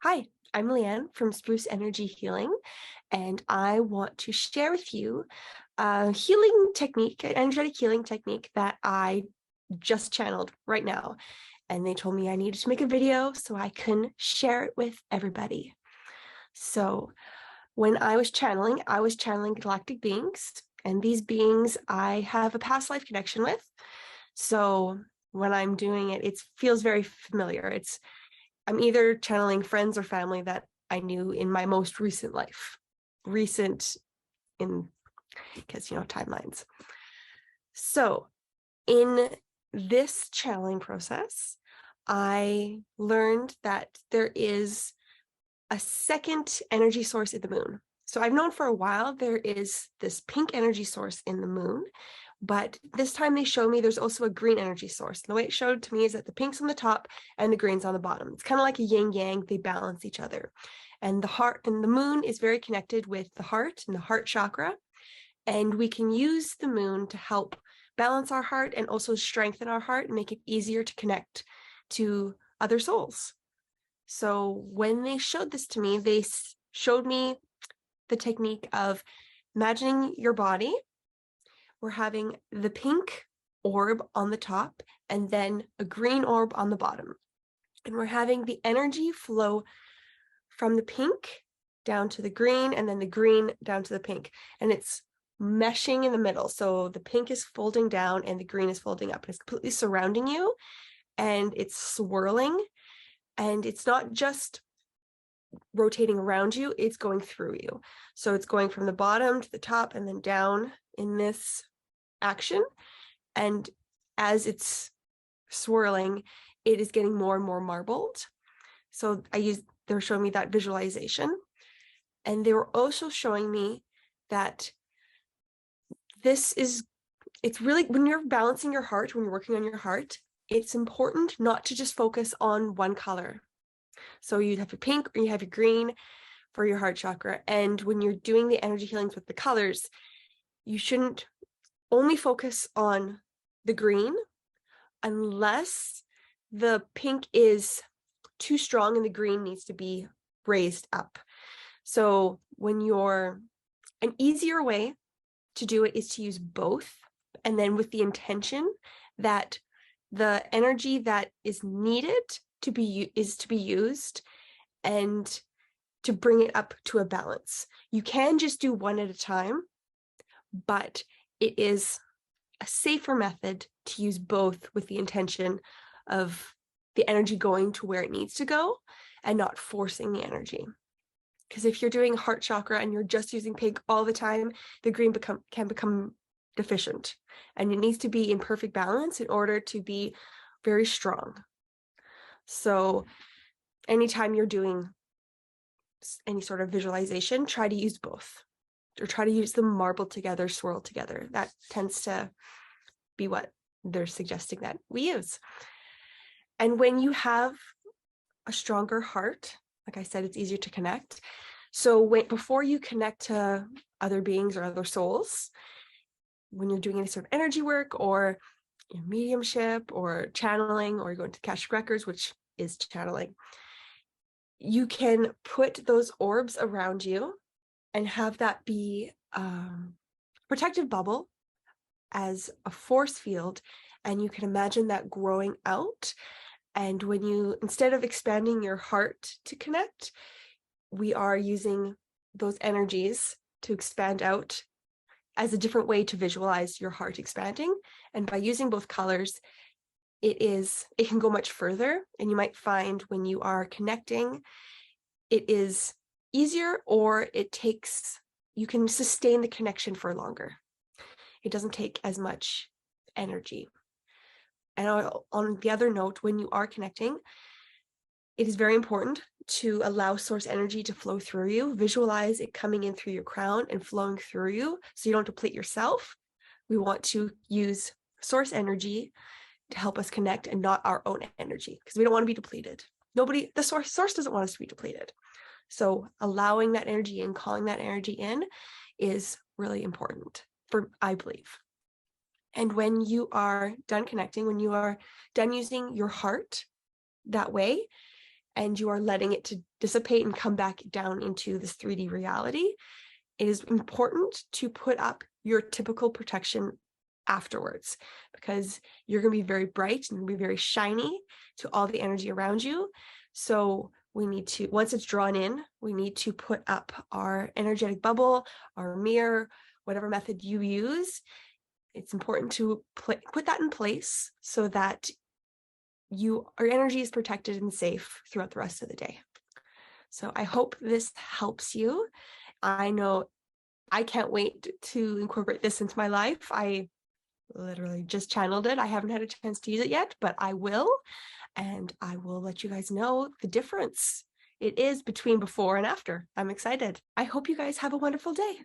Hi, I'm Leanne from Spruce Energy Healing, and I want to share with you a healing technique, an energetic healing technique that I just channeled right now. And they told me I needed to make a video so I can share it with everybody. So when I was channeling galactic beings, and these beings I have a past life connection with. So when I'm doing it, it feels very familiar. I'm either channeling friends or family that I knew in my most recent life. Recent in, because, timelines. So in this channeling process, I learned that there is a second energy source in the moon. So I've known for a while there is this pink energy source in the moon, but this time they show me there's also a green energy source. The way it showed to me is that the pink's on the top and the green's on the bottom. It's kind of like a yin yang, they balance each other. And the heart and the moon is very connected with the heart and the heart chakra. And we can use the moon to help balance our heart and also strengthen our heart and make it easier to connect to other souls. So when they showed this to me, they showed me the technique of imagining your body. We're having the pink orb on the top and then a green orb on the bottom. And we're having the energy flow from the pink down to the green and then the green down to the pink. And it's meshing in the middle. So the pink is folding down and the green is folding up. And it's completely surrounding you and it's swirling. And it's not just rotating around you, it's going through you. So it's going from the bottom to the top and then down in this action. And as it's swirling, it is getting more and more marbled. So they were showing me that visualization. And they were also showing me that it's really, when you're balancing your heart, when you're working on your heart, it's important not to just focus on one color. So you have your pink or you have your green for your heart chakra. And when you're doing the energy healings with the colors, you shouldn't only focus on the green unless the pink is too strong and the green needs to be raised up. So an easier way to do it is to use both, and then with the intention that the energy that is needed to be used and to bring it up to a balance. You can just do one at a time, but it is a safer method to use both with the intention of the energy going to where it needs to go and not forcing the energy. Because if you're doing heart chakra and you're just using pink all the time, the green can become deficient, and it needs to be in perfect balance in order to be very strong. So anytime you're doing any sort of visualization, try to use both, or try to use them marbled together, swirled together. That tends to be what they're suggesting that we use. And when you have a stronger heart, like I said, it's easier to connect. So before you connect to other beings or other souls, when you're doing any sort of energy work or mediumship or channeling, or you're going to Akashic Records, which is channeling, you can put those orbs around you and have that be a protective bubble as a force field. And you can imagine that growing out. And when instead of expanding your heart to connect, we are using those energies to expand out as a different way to visualize your heart expanding. And by using both colors, it can go much further. And you might find when you are connecting, it is easier, or you can sustain the connection for longer. It doesn't take as much energy. And on the other note, when you are connecting, it is very important to allow source energy to flow through you. Visualize it coming in through your crown and flowing through you so you don't deplete yourself. We want to use source energy to help us connect and not our own energy, because we don't want to be depleted. The source doesn't want us to be depleted. So allowing that energy and calling that energy in is really important, I believe. And when you are done connecting, when you are done using your heart that way, and you are letting it to dissipate and come back down into this 3D reality, it is important to put up your typical protection afterwards, because you're going to be very bright and be very shiny to all the energy around you. So we need to, once it's drawn in, we need to put up our energetic bubble, our mirror, whatever method you use. It's important to put that in place so that your energy is protected and safe throughout the rest of the day. So I hope this helps you. I know I can't wait to incorporate this into my life. I literally just channeled it. I haven't had a chance to use it yet, but I will. And I will let you guys know the difference it is between before and after. I'm excited. I hope you guys have a wonderful day.